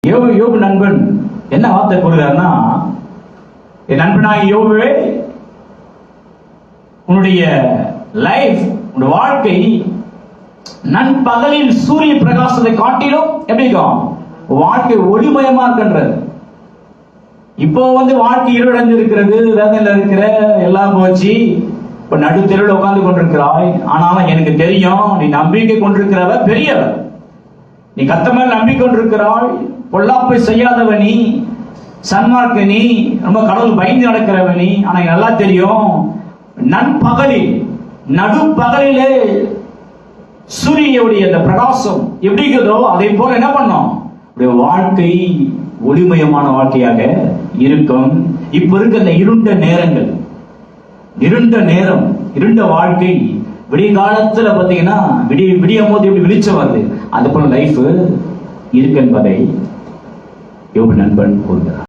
யோபு நண்பன் என்ன வார்த்தை கூறுகிறார்னா, என் நண்பனாய் யோபுவே, உன்னுடைய லைஃப், உன்னுடைய வாழ்க்கை நண்பகலில் சூரிய பிரகாசத்தை காட்டிலும் எப்படி இருக்கும்? வாழ்க்கை ஒளிமயமா இருக்கின்றது. இப்போ வாழ்க்கை இருளடைந்து இருக்கிறது, வேதனையில இருக்கிற, எல்லாம் போச்சு. இப்ப நடுத்தெருவில் உட்கார்ந்து கொண்டிருக்கிறாய். ஆனாலும் எனக்கு தெரியும், நீ நம்பிக்கை கொண்டிருக்கிறவ பெரியவர். நீ கர்த்தர் நம்பிக்கை கொண்டிருக்கிறாய். பொல்லாப்பை செய்யாதவ நீ, சன்மார்க்க நீ, ரொம்ப கடவுள் பயந்து நடக்கிறவ நீ. ஆனா நல்லா தெரியும், நண்பகலில் நடுப்பகலிலே சூரியனுடைய அந்த பிரகாசம் எப்படி இருக்குதோ அதே போல என்ன பண்ணோம், வாழ்க்கை ஒளிமயமான வாழ்க்கையாக இருக்கும். இப்ப இருக்க அந்த இருண்ட நேரங்கள், இருண்ட நேரம், இருண்ட வாழ்க்கை, விடிய காலத்துல பாத்தீங்கன்னா விடியும் போது எப்படி வெளிச்சம் வருது, அது போல லைஃப் இருக்கு என்பதை யோபு நண்பன் கூறுகிறார்.